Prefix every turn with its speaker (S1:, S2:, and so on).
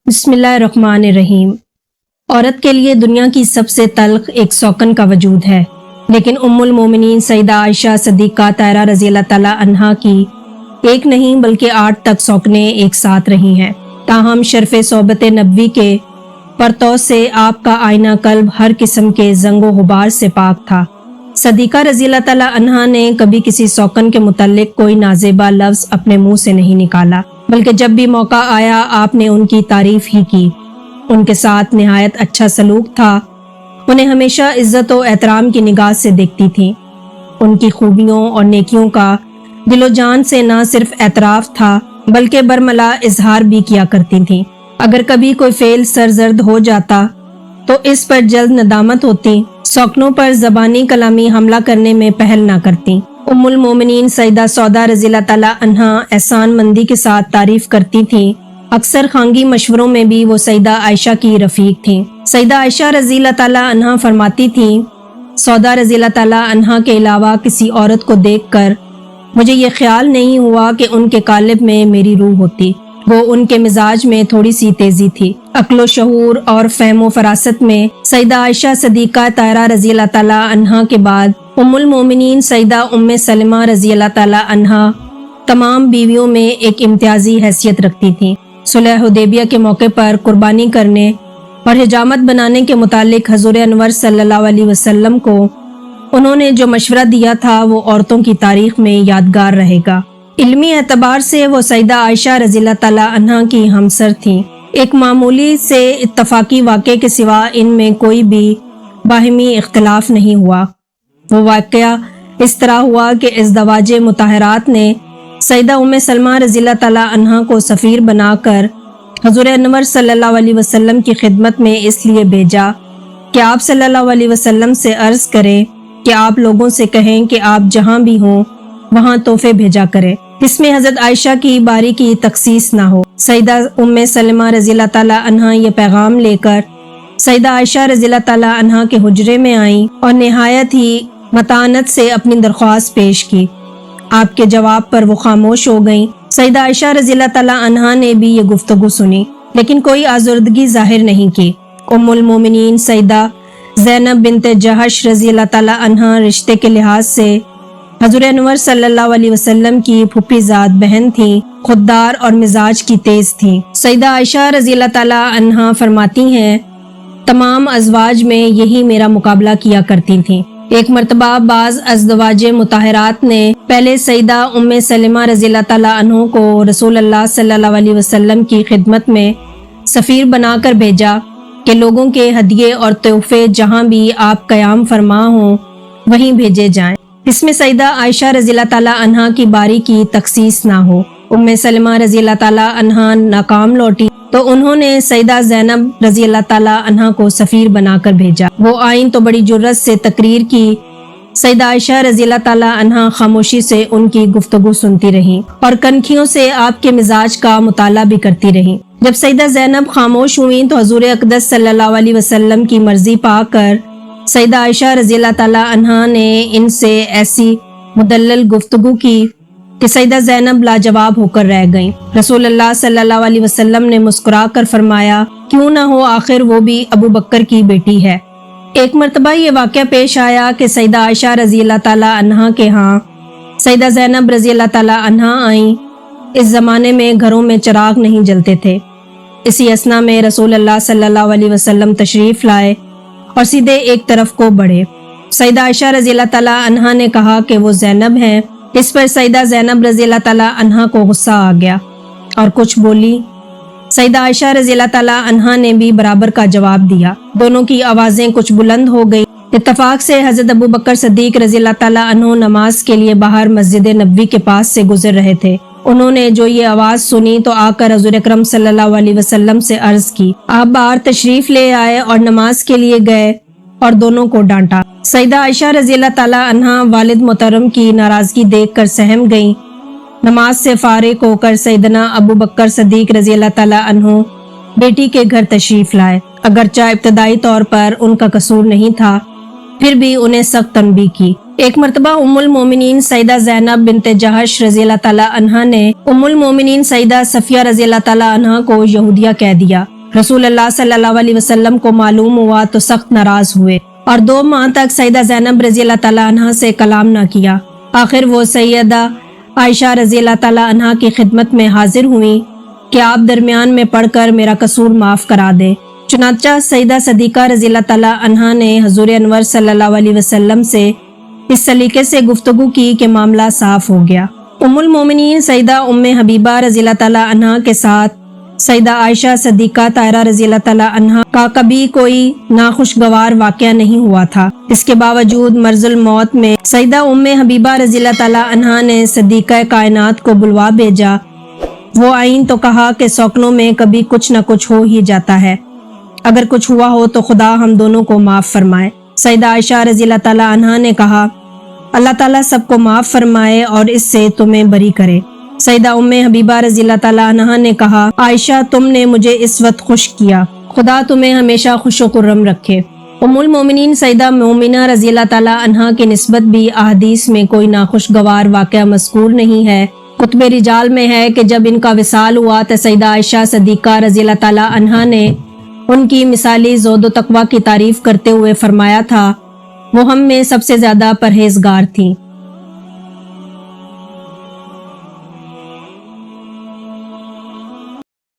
S1: बिस्मिल्लाहिर्रहमानिर्रहीम। औरत के लिए दुनिया की सबसे तल्ख एक सौकन का वजूद है, लेकिन उम्मुल मोमिनीन सईदा आयशा सिद्दीक़ा ताहरा रज़ी अल्लाह ताला अन्हा की एक नहीं बल्कि 8 तक सौकनें एक साथ रही हैं। ताहम शर्फ़े सोबत नबवी के परतौ से आपका आईना कल्ब हर किस्म के जंगो गुबार से पाक था। सदीक़ा रज़ी अल्लाह ताला अन्हा ने कभी किसी सौकन के मुतल्लिक कोई नाज़ेबा लफ्ज़ अपने मुंह से नहीं निकाला, बल्कि जब भी मौका आया आपने उनकी तारीफ ही की। उनके साथ निहायत अच्छा सलूक था, उन्हें हमेशा इज्जत और एहतराम की निगाह से देखती थी। उनकी खूबियों और नेकियों का दिलो जान से न सिर्फ एतराफ़ था बल्कि बरमला इजहार भी किया करती थी। अगर कभी कोई फेल सरजर्द हो जाता तो इस पर जल्द नदामत होती, सौकनों पर ज़बानी कलामी हमला करने में पहल न करती। उम्मुल मोमिनीन सईदा सौदा रज़ी अल्लाह ताला अन्हा एहसान मंदी के साथ तारीफ करती थी। अक्सर खांगी मशवरों में भी वो सईदा आयशा की रफीक थी। सईदा आयशा रज़ी अल्लाह ताला अन्हा फरमाती थी, सौदा रज़ी अल्लाह ताला अन्हा के अलावा किसी औरत को देखकर मुझे ये ख्याल नहीं हुआ कि उनके कालिब में मेरी रूह होती। वो उनके मिजाज में थोड़ी सी तेजी थी। अक्लो शहूर और फहमो फरासत में सईदा आयशा सिद्दीक़ा ताहरा रज़ी अल्लाह ताला अन्हा के बाद उम्मुल मोमिनीन सईदा उम्मे सलमा रज़ी अल्लाह ताला अन्हा तमाम बीवियों में एक इम्तियाजी हैसियत रखती थी। सुलह हुदैबिया के मौके पर कुर्बानी करने और हिजामत बनाने के मुतालिक हजूर अनवर सल्लल्लाहु अलैहि वसल्लम को उन्होंने जो मशवरा दिया था वो औरतों की तारीख में यादगार रहेगा। इल्मी एतबार से वो सईदा आयशा रज़ी अल्लाह ताला अन्हा की हमसर थी। एक मामूली से इत्तफाकी वाक़े के सिवा इनमें कोई भी बाहिमी इख्तिलाफ नहीं हुआ। वो वाक़या इस तरह हुआ कि इज़्दवाजे मुताहरात ने सईदा उम्मे सलमा रज़ी अल्लाह ताला अन्हा को सफ़ीर बनाकर हज़ूर अनवर सल्लल्लाहु अलैहि वसल्लम की खिदमत में इसलिए भेजा कि आप सल्लल्लाहु अलैहि वसल्लम से अर्ज़ करें कि आप लोगों से कहें कि आप जहाँ भी हों वहाँ तोहफे भेजा करें, इसमें हज़रत आयशा की बारी की तखसीस ना हो। सईदा उम्मे सलमा रज़ी अल्लाह ताला अन्हा ये पैगाम लेकर सईदा आयशा रज़ी अल्लाह ताला अन्हा के हुजरे में आई और निहायत ही मतानत से अपनी दरख्वास्त पेश की। आपके जवाब पर वो खामोश हो गईं। सईदा आयशा रज़ी अल्लाह ताला अन्हा ने भी ये गुफ्तगू सुनी, लेकिन कोई आज़ुर्दगी जाहिर नहीं की। उम्मुल मोमिनीन सईदा ज़ैनब बिन्त जहश रज़ी अल्लाह ताला अन्हा रिश्ते के लिहाज से हज़ूर अनवर सल्लल्लाहु अलैहि वसल्लम की फूफीज़ाद बहन थी, खुददार और मिजाज की तेज थी। सईदा आयशा रज़ी अल्लाह ताला अन्हा फरमाती हैं, तमाम अज़वाज में यही मेरा मुकाबला किया करती थी। एक मरतबा बाज़ अज़वाजे मुताहरात ने पहले सईदा उम्मे सलमा रज़ी अल्लाह ताला अन्हा को रसूल अल्लाह सल्लल्लाहु अलैहि वसल्लम की खिदमत में सफ़ीर बनाकर भेजा कि लोगों के हदिये और तोहफे जहाँ भी आप क़याम फरमा हों वहीं भेजे जाएं। इसमें सईदा आयशा रज़ी अल्लाह ताला अन्हा की बारी की तखसीस ना हो। उम्मे सलमा रज़ी अल्लाह ताला अन्हा नाकाम लौटी तो उन्होंने सईदा ज़ैनब रज़ी अल्लाह ताला अन्हा को सफ़ीर बनाकर भेजा। वो आईन तो बड़ी जुर्रत से तकरीर की। सईदा आयशा रज़ी अल्लाह ताला अन्हा खामोशी से उनकी गुफ्तगू सुनती रहीं और कनखियों से आपके मिजाज का मुताला भी करती रहीं। जब सईदा ज़ैनब खामोश हुई तो हजूर अक़दस सल्लल्लाहु अलैहि वसल्लम की मर्जी पाकर सईदा आयशा रज़ी अल्लाह ताला अन्हा ने इनसे ऐसी मुदल्लल गुफ्तगू की कि सईदा ज़ैनब लाजवाब होकर रह गईं। रसूल अल्लाह सल्लल्लाहु अलैहि वसल्लम ने मुस्कुरा कर फरमाया, क्यों ना हो, आखिर वो भी अबू बकर की बेटी है। एक मरतबा ये वाक़या पेश आया कि सईदा आयशा रज़ी अल्लाह ताला अन्हा के यहाँ सईदा ज़ैनब रज़ी अल्लाह ताला अन्हा आईं। इस ज़माने में घरों में चिराग नहीं जलते थे। इसी असना में रसूल अल्लाह सल्लल्लाहु अलैहि वसल्लम तशरीफ़ लाए और सीधे एक तरफ को बढ़े। सईदा आयशा रज़ी अल्लाह ताला अन्हा ने कहा कि वो ज़ैनब हैं। इस पर सईदा ज़ैनब रज़ी अल्लाह ताला अन्हा को गुस्सा आ गया और कुछ बोली। सईदा आयशा रज़ी अल्लाह ताला अन्हा ने भी बराबर का जवाब दिया। दोनों की आवाज़ें कुछ बुलंद हो गई। इत्तफाक से हज़रत अबू बकर सिद्दीक़ रज़ी अल्लाह ताला अन्हु नमाज के लिए बाहर मस्जिद नबवी के पास से गुजर रहे थे। उन्होंने जो ये आवाज़ सुनी तो आकर हज़ूर अकरम सल्लल्लाहु अलैहि वसल्लम से अर्ज़ की। आप बाहर तशरीफ़ ले आए और नमाज के लिए गए और दोनों को डांटा। सईदा आयशा रज़ी अल्लाह ताला अन्हा वालिद मोहतरम की नाराज़गी देखकर सहम गईं। नमाज से फारिग होकर सैयदना अबू बकर सिद्दीक़ रज़ी अल्लाह ताला अन्हु बेटी के घर तशरीफ़ लाए। अगरचा इब्तदाई तौर पर उनका कसूर नहीं था, फिर भी उन्हें सख्त तंबीह की। एक मरतबा उम्मुल मोमिनीन सईदा ज़ैनब बिन्त जहश रज़ी अल्लाह ताला अन्हा ने उम्मुल मोमिनीन सईदा सफ़िया रज़ी अल्लाह ताला अन्हा को यहूदिया कह दिया। رسول اللہ صلی اللہ علیہ وسلم کو معلوم ہوا تو سخت ناراض ہوئے اور 2 ماہ تک سیدہ زینب رضی اللہ تعالیٰ عنہ سے کلام نہ کیا۔ آخر وہ سیدہ عائشہ رضی اللہ تعالیٰ عنہ کی خدمت میں حاضر ہوئی کہ آپ درمیان میں پڑھ کر میرا قصور معاف کرا دے۔ چنانچہ سیدہ صدیقہ رضی اللہ تعالیٰ عنہ نے حضور انور صلی اللہ علیہ وسلم سے اس سلیقے سے گفتگو کی کہ معاملہ صاف ہو گیا۔ ام المومنین سیدہ ام حبیبہ رضی اللہ تعالیٰ عنہ کے ساتھ سیدہ عائشہ صدیقہ طاہرہ رضی اللہ تعالیٰ عنہ کا کبھی کوئی ناخوشگوار واقعہ نہیں ہوا تھا۔ اس کے باوجود مرض الموت میں سیدہ ام حبیبہ رضی اللہ تعالیٰ عنہ نے صدیقہ کائنات کو بلوا بھیجا۔ وہ آئین تو کہا کہ سوکنوں میں کبھی کچھ نہ کچھ ہو ہی جاتا ہے، اگر کچھ ہوا ہو تو خدا ہم دونوں کو معاف فرمائے۔ سیدہ عائشہ رضی اللہ تعالیٰ عنہ نے کہا اللہ تعالیٰ سب کو معاف فرمائے اور اس سے تمہیں بری کرے۔ سیدہ ام حبیبہ رضی اللہ تعالیٰ عنہ نے کہا عائشہ تم نے مجھے اس وقت خوش کیا، خدا تمہیں ہمیشہ خوش و خرم رکھے۔ ام المومنین سیدہ مومنہ رضی اللہ تعالیٰ عنہ کی نسبت بھی احادیث میں کوئی ناخوشگوار واقعہ مذکور نہیں ہے۔ کتب رجال میں ہے کہ جب ان کا وصال ہوا تو سیدہ عائشہ صدیقہ رضی اللہ تعالیٰ عنہ نے ان کی مثالی زہد و تقویٰ کی تعریف کرتے ہوئے فرمایا تھا وہ ہم میں سب سے زیادہ پرہیزگار تھیں۔